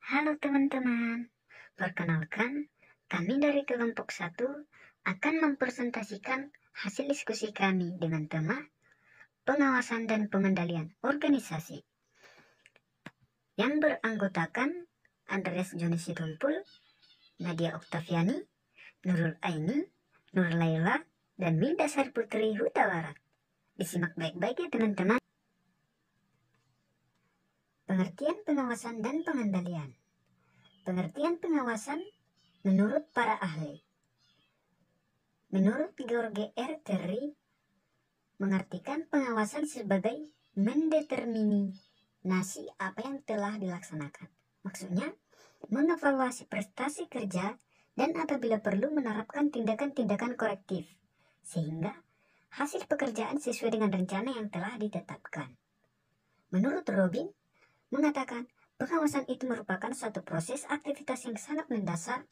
Halo teman-teman, perkenalkan kami dari kelompok 1 akan mempresentasikan hasil diskusi kami dengan tema pengawasan dan pengendalian organisasi yang beranggotakan Andreas Joni Sitompul, Nadia Oktaviani, Nurul Aini, Nur Laila, dan Minda Sarputri Hutawarat. Disimak baik-baik ya teman-teman. Pengertian pengawasan dan pengendalian. Pengertian pengawasan menurut para ahli. Menurut George R. Terry, mengartikan pengawasan sebagai mendeterminasi apa yang telah dilaksanakan. Maksudnya, mengevaluasi prestasi kerja dan apabila perlu menerapkan tindakan-tindakan korektif, sehingga hasil pekerjaan sesuai dengan rencana yang telah ditetapkan. Menurut Robin, mengatakan pengawasan itu merupakan suatu proses aktivitas yang sangat mendasar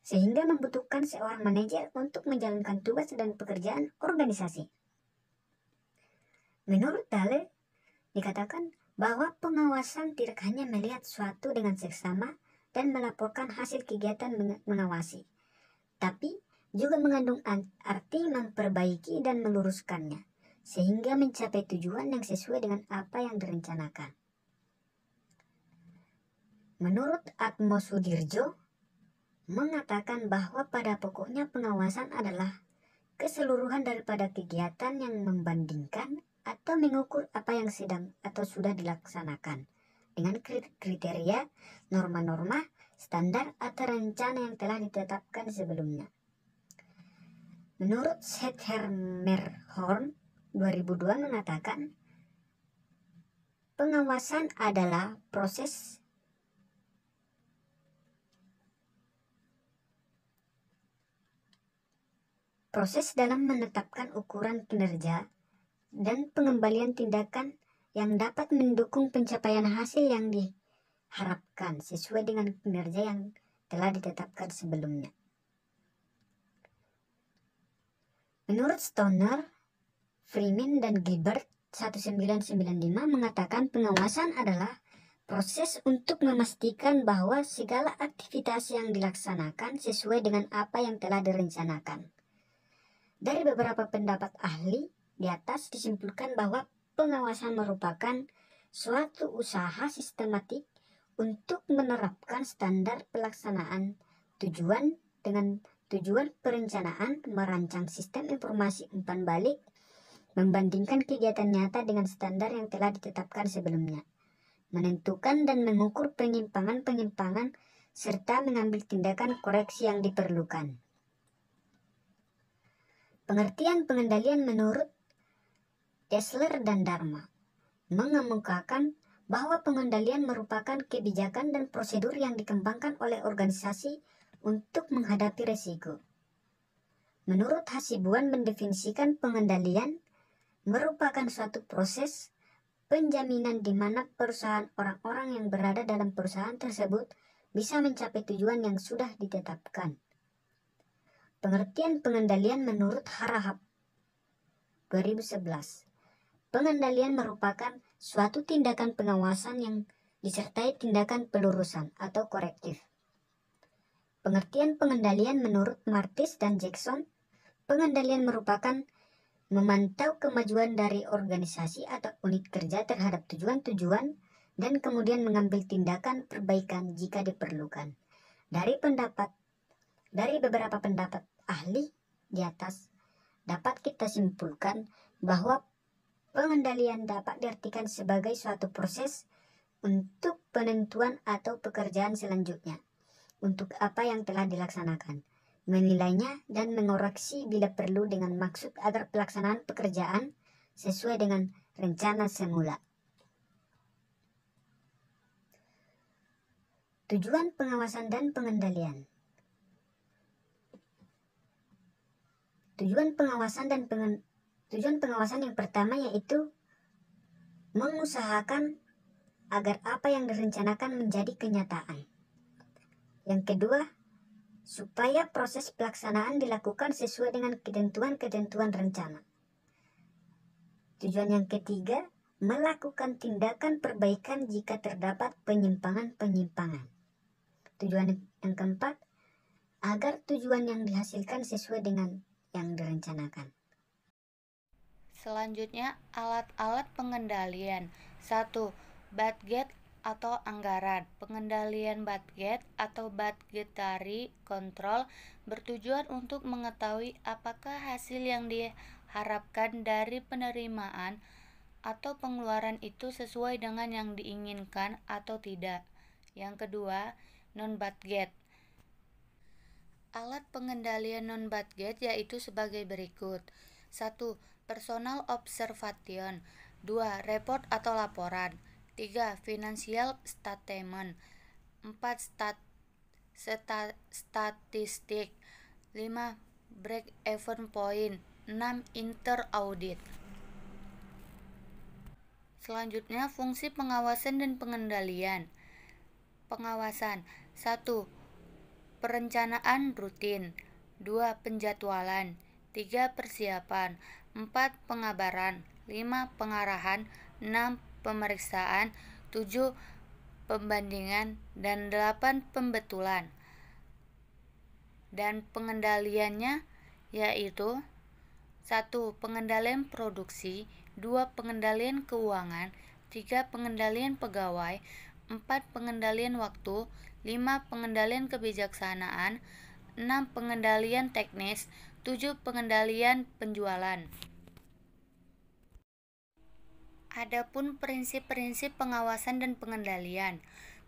sehingga membutuhkan seorang manajer untuk menjalankan tugas dan pekerjaan organisasi. Menurut Dale, dikatakan bahwa pengawasan tidak hanya melihat suatu dengan seksama dan melaporkan hasil kegiatan mengawasi, tapi juga mengandung arti memperbaiki dan meluruskannya, sehingga mencapai tujuan yang sesuai dengan apa yang direncanakan. Menurut Atmo Sudirjo, mengatakan bahwa pada pokoknya pengawasan adalah keseluruhan daripada kegiatan yang membandingkan atau mengukur apa yang sedang atau sudah dilaksanakan dengan kriteria, norma-norma, standar atau rencana yang telah ditetapkan sebelumnya. Menurut Seth-Merhorn 2002 mengatakan, pengawasan adalah proses dalam menetapkan ukuran kinerja dan pengembalian tindakan yang dapat mendukung pencapaian hasil yang diharapkan sesuai dengan kinerja yang telah ditetapkan sebelumnya. Menurut Stoner, Freeman, dan Gilbert 1995 mengatakan pengawasan adalah proses untuk memastikan bahwa segala aktivitas yang dilaksanakan sesuai dengan apa yang telah direncanakan. Dari beberapa pendapat ahli di atas disimpulkan bahwa pengawasan merupakan suatu usaha sistematik untuk menerapkan standar pelaksanaan tujuan dengan tujuan perencanaan, merancang sistem informasi umpan balik, membandingkan kegiatan nyata dengan standar yang telah ditetapkan sebelumnya, menentukan dan mengukur penyimpangan-penyimpangan, serta mengambil tindakan koreksi yang diperlukan. Pengertian pengendalian menurut Dessler dan Dharma mengemukakan bahwa pengendalian merupakan kebijakan dan prosedur yang dikembangkan oleh organisasi untuk menghadapi risiko. Menurut Hasibuan mendefinisikan pengendalian merupakan suatu proses penjaminan di mana perusahaan orang-orang yang berada dalam perusahaan tersebut bisa mencapai tujuan yang sudah ditetapkan. Pengertian pengendalian menurut Harahap 2011. Pengendalian merupakan suatu tindakan pengawasan yang disertai tindakan pelurusan atau korektif. Pengertian pengendalian menurut Martis dan Jackson, pengendalian merupakan memantau kemajuan dari organisasi atau unit kerja terhadap tujuan-tujuan dan kemudian mengambil tindakan perbaikan jika diperlukan. Dari beberapa pendapat ahli di atas, dapat kita simpulkan bahwa pengendalian dapat diartikan sebagai suatu proses untuk penentuan atau pekerjaan selanjutnya, untuk apa yang telah dilaksanakan, menilainya dan mengoreksi bila perlu dengan maksud agar pelaksanaan pekerjaan sesuai dengan rencana semula. Tujuan pengawasan dan pengendalian. Tujuan pengawasan yang pertama yaitu mengusahakan agar apa yang direncanakan menjadi kenyataan. Yang kedua, supaya proses pelaksanaan dilakukan sesuai dengan ketentuan-ketentuan rencana. Tujuan yang ketiga, melakukan tindakan perbaikan jika terdapat penyimpangan-penyimpangan. Tujuan yang keempat, agar tujuan yang dihasilkan sesuai dengan yang direncanakan. Selanjutnya, alat-alat pengendalian. 1. Budget atau anggaran. Pengendalian budget atau budgetary control bertujuan untuk mengetahui apakah hasil yang diharapkan dari penerimaan atau pengeluaran itu sesuai dengan yang diinginkan atau tidak. Yang kedua, non-budget. Alat pengendalian non-budget yaitu sebagai berikut. 1. Personal observation. 2. Report atau laporan. 3. Financial statement. 4. Statistik. 5. Break-even point. 6. Inter-audit. Selanjutnya, fungsi pengawasan dan pengendalian. Pengawasan. 1. Perencanaan rutin. 2. Penjadwalan. 3. Persiapan. 4. Pengabaran. 5. Pengarahan. 6. Pemeriksaan. 7. Pembandingan. Dan 8. Pembetulan. Dan pengendaliannya yaitu 1. Pengendalian produksi. 2. Pengendalian keuangan. 3. Pengendalian pegawai. 4. Pengendalian waktu. 5. Pengendalian kebijaksanaan. 6. Pengendalian teknis. 7. Pengendalian penjualan. Adapun prinsip-prinsip pengawasan dan pengendalian.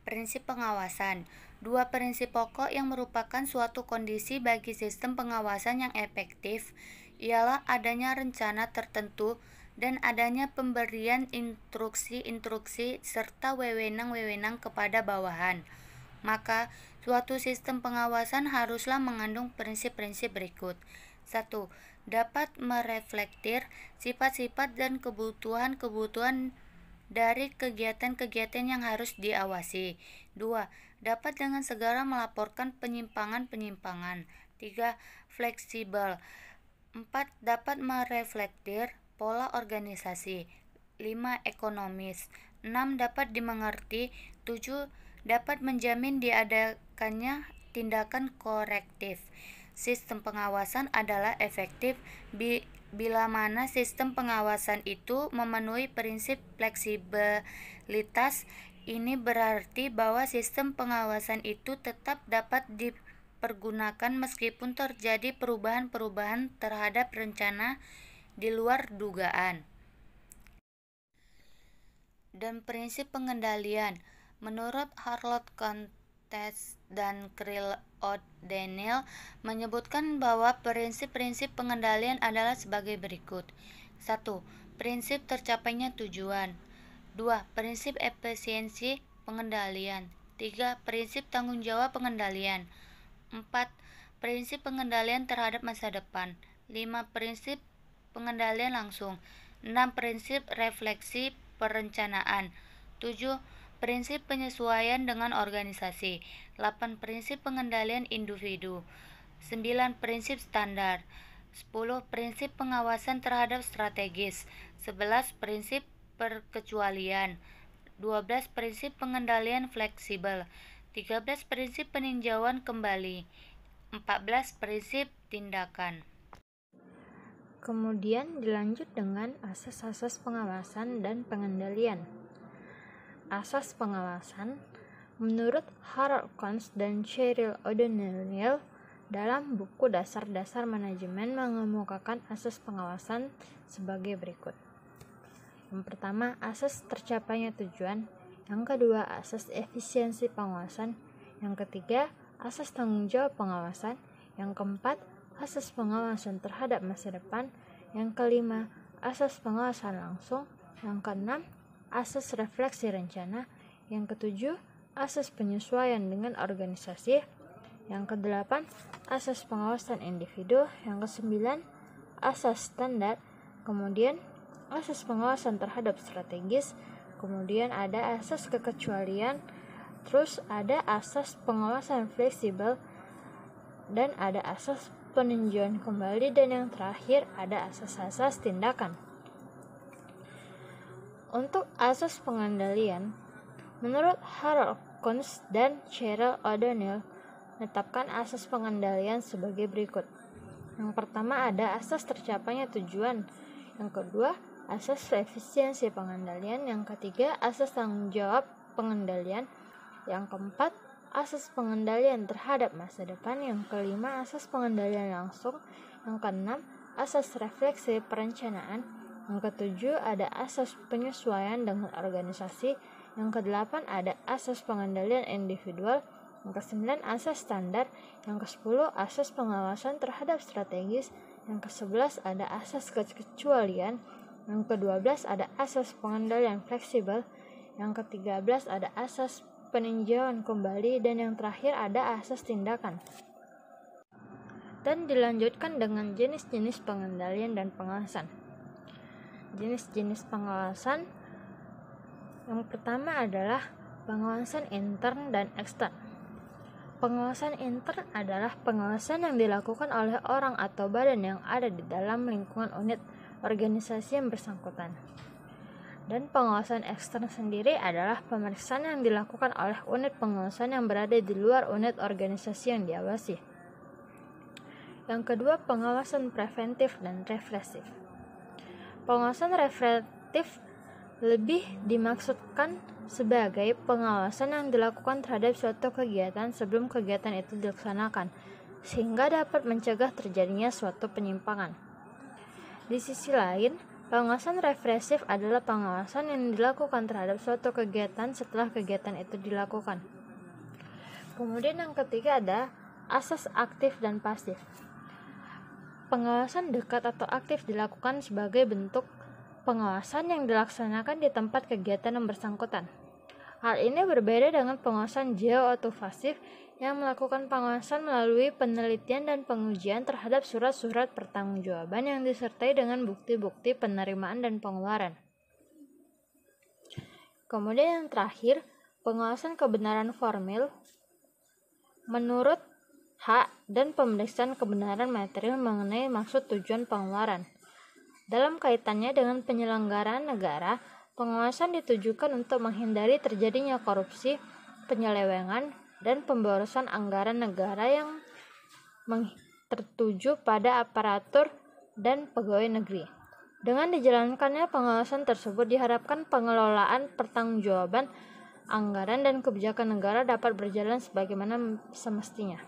Prinsip pengawasan. 2 prinsip pokok yang merupakan suatu kondisi bagi sistem pengawasan yang efektif ialah adanya rencana tertentu dan adanya pemberian instruksi-instruksi serta wewenang-wewenang kepada bawahan. Maka, suatu sistem pengawasan haruslah mengandung prinsip-prinsip berikut. 1. Dapat mereflektir sifat-sifat dan kebutuhan-kebutuhan dari kegiatan-kegiatan yang harus diawasi. 2. Dapat dengan segera melaporkan penyimpangan-penyimpangan. 3. Fleksibel. 4. Dapat mereflektir pola organisasi. 5. Ekonomis. 6. Dapat dimengerti. 7. Dapat menjamin diadakannya tindakan korektif. Sistem pengawasan adalah efektif bila mana sistem pengawasan itu memenuhi prinsip fleksibilitas. Ini berarti bahwa sistem pengawasan itu tetap dapat dipergunakan meskipun terjadi perubahan-perubahan terhadap rencana di luar dugaan. Dan prinsip pengendalian. Menurut Harlow Contes dan Krill O'Donnell menyebutkan bahwa prinsip-prinsip pengendalian adalah sebagai berikut. 1. Prinsip tercapainya tujuan. 2. Prinsip efisiensi pengendalian. 3. Prinsip tanggung jawab pengendalian. 4. Prinsip pengendalian terhadap masa depan. 5. Prinsip pengendalian langsung. 6. Prinsip refleksi perencanaan. 7. Prinsip penyesuaian dengan organisasi. 8. Prinsip pengendalian individu. 9. Prinsip standar. 10. Prinsip pengawasan terhadap strategis. 11. Prinsip perkecualian. 12. Prinsip pengendalian fleksibel. 13. Prinsip peninjauan kembali. 14. Prinsip tindakan. Kemudian dilanjut dengan asas-asas pengawasan dan pengendalian. Asas pengawasan menurut Harold Contes dan Cheryl O'Donnell dalam buku Dasar-Dasar Manajemen mengemukakan asas pengawasan sebagai berikut. Yang pertama, asas tercapainya tujuan. Yang kedua, asas efisiensi pengawasan. Yang ketiga, asas tanggung jawab pengawasan. Yang keempat, asas pengawasan terhadap masa depan. Yang kelima, asas pengawasan langsung. Yang keenam, asas refleksi rencana. Yang ketujuh, asas penyesuaian dengan organisasi. Yang kedelapan, asas pengawasan individu. Yang kesembilan, asas standar. Kemudian asas pengawasan terhadap strategis. Kemudian ada asas kekecualian. Terus ada asas pengawasan fleksibel. Dan ada asas peninjauan kembali. Dan yang terakhir ada asas-asas tindakan. Untuk asas pengendalian, menurut Harold Kuntz dan Cheryl O'Donnell menetapkan asas pengendalian sebagai berikut. Yang pertama ada asas tercapainya tujuan. Yang kedua, asas efisiensi pengendalian. Yang ketiga, asas tanggung jawab pengendalian. Yang keempat, asas pengendalian terhadap masa depan. Yang kelima, asas pengendalian langsung. Yang keenam, asas refleksi perencanaan. Yang ketujuh, ada asas penyesuaian dengan organisasi. Yang kedelapan, ada asas pengendalian individual. Yang kesembilan, asas standar. Yang kesepuluh, asas pengawasan terhadap strategis. Yang kesebelas, ada asas kekecualian. Yang ke-12 ada asas pengendalian fleksibel. Yang ke-13 ada asas peninjauan kembali. Dan yang terakhir ada asas tindakan. Dan dilanjutkan dengan jenis-jenis pengendalian dan pengawasan. Jenis-jenis pengawasan yang pertama adalah pengawasan intern dan ekstern. Pengawasan intern adalah pengawasan yang dilakukan oleh orang atau badan yang ada di dalam lingkungan unit organisasi yang bersangkutan. Dan pengawasan ekstern sendiri adalah pemeriksaan yang dilakukan oleh unit pengawasan yang berada di luar unit organisasi yang diawasi. Yang kedua, pengawasan preventif dan represif. Pengawasan represif lebih dimaksudkan sebagai pengawasan yang dilakukan terhadap suatu kegiatan sebelum kegiatan itu dilaksanakan, sehingga dapat mencegah terjadinya suatu penyimpangan. Di sisi lain, pengawasan represif adalah pengawasan yang dilakukan terhadap suatu kegiatan setelah kegiatan itu dilakukan. Kemudian yang ketiga ada asas aktif dan pasif. Pengawasan dekat atau aktif dilakukan sebagai bentuk pengawasan yang dilaksanakan di tempat kegiatan yang bersangkutan. Hal ini berbeda dengan pengawasan jauh atau pasif yang melakukan pengawasan melalui penelitian dan pengujian terhadap surat-surat pertanggungjawaban yang disertai dengan bukti-bukti penerimaan dan pengeluaran. Kemudian yang terakhir, pengawasan kebenaran formil menurut hak dan pemeriksaan kebenaran material mengenai maksud tujuan pengeluaran. Dalam kaitannya dengan penyelenggaraan negara, pengawasan ditujukan untuk menghindari terjadinya korupsi, penyelewengan, dan pemborosan anggaran negara yang tertuju pada aparatur dan pegawai negeri. Dengan dijalankannya pengawasan tersebut diharapkan pengelolaan pertanggungjawaban anggaran dan kebijakan negara dapat berjalan sebagaimana semestinya.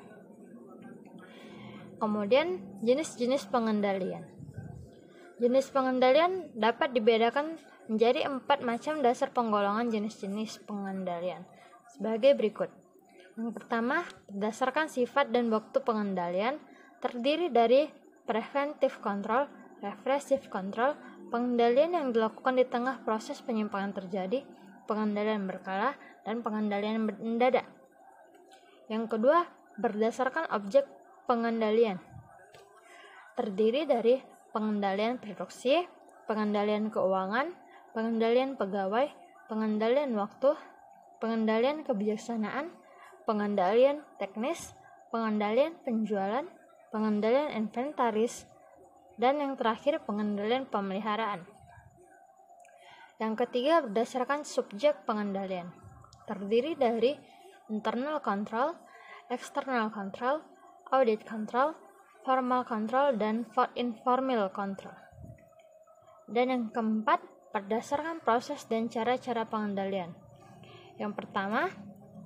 Kemudian jenis-jenis pengendalian. Jenis pengendalian dapat dibedakan menjadi 4 macam dasar penggolongan jenis-jenis pengendalian sebagai berikut. Yang pertama, berdasarkan sifat dan waktu pengendalian, terdiri dari preventive control, repressive control, pengendalian yang dilakukan di tengah proses penyimpangan terjadi, pengendalian berkala, dan pengendalian mendadak. Yang kedua, berdasarkan objek pengendalian, terdiri dari pengendalian produksi, pengendalian keuangan, pengendalian pegawai, pengendalian waktu, pengendalian kebijaksanaan, pengendalian teknis, pengendalian penjualan, pengendalian inventaris, dan yang terakhir pengendalian pemeliharaan. Yang ketiga berdasarkan subjek pengendalian, terdiri dari internal control, external control, audit control, formal control, dan informal control. Dan yang keempat, berdasarkan proses dan cara-cara pengendalian. Yang pertama,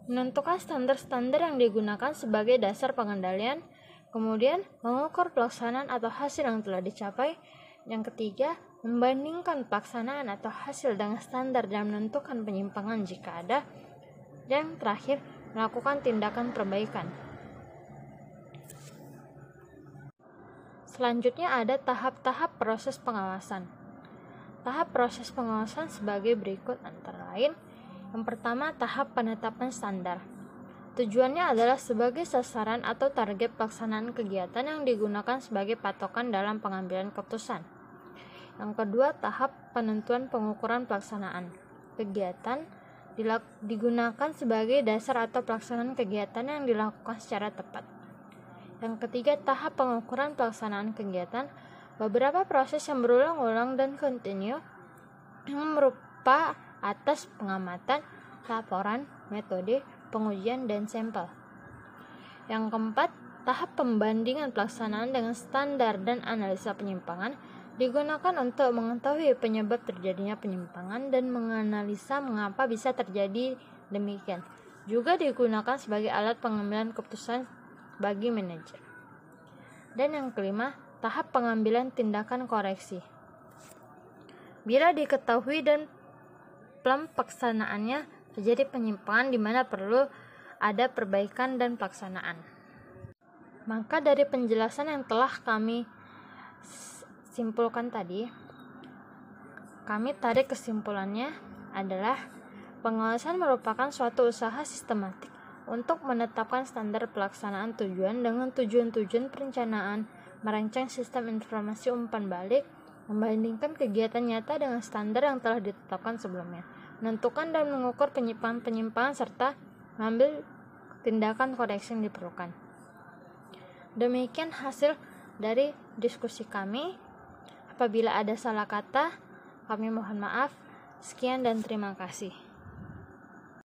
menentukan standar-standar yang digunakan sebagai dasar pengendalian, kemudian mengukur pelaksanaan atau hasil yang telah dicapai. Yang ketiga, membandingkan pelaksanaan atau hasil dengan standar dan menentukan penyimpangan jika ada. Dan yang terakhir, melakukan tindakan perbaikan. Selanjutnya ada tahap-tahap proses pengawasan. Tahap proses pengawasan sebagai berikut antara lain. Yang pertama, tahap penetapan standar. Tujuannya adalah sebagai sasaran atau target pelaksanaan kegiatan yang digunakan sebagai patokan dalam pengambilan keputusan. Yang kedua, tahap penentuan pengukuran pelaksanaan. Kegiatan digunakan sebagai dasar atau pelaksanaan kegiatan yang dilakukan secara tepat. Yang ketiga, tahap pengukuran pelaksanaan kegiatan, beberapa proses yang berulang-ulang dan kontinu yang berupa atas pengamatan, laporan, metode, pengujian, dan sampel. Yang keempat, tahap pembandingan pelaksanaan dengan standar dan analisa penyimpangan digunakan untuk mengetahui penyebab terjadinya penyimpangan dan menganalisa mengapa bisa terjadi demikian. Juga digunakan sebagai alat pengambilan keputusan bagi manajer. Dan yang kelima, tahap pengambilan tindakan koreksi. Bila diketahui dan pelaksanaannya terjadi penyimpangan di mana perlu ada perbaikan dan pelaksanaan. Maka dari penjelasan yang telah kami simpulkan tadi, kami tarik kesimpulannya adalah pengawasan merupakan suatu usaha sistematik untuk menetapkan standar pelaksanaan tujuan dengan tujuan-tujuan perencanaan, merancang sistem informasi umpan balik, membandingkan kegiatan nyata dengan standar yang telah ditetapkan sebelumnya, menentukan dan mengukur penyimpangan-penyimpangan serta mengambil tindakan koreksi yang diperlukan. Demikian hasil dari diskusi kami. Apabila ada salah kata, kami mohon maaf. Sekian dan terima kasih.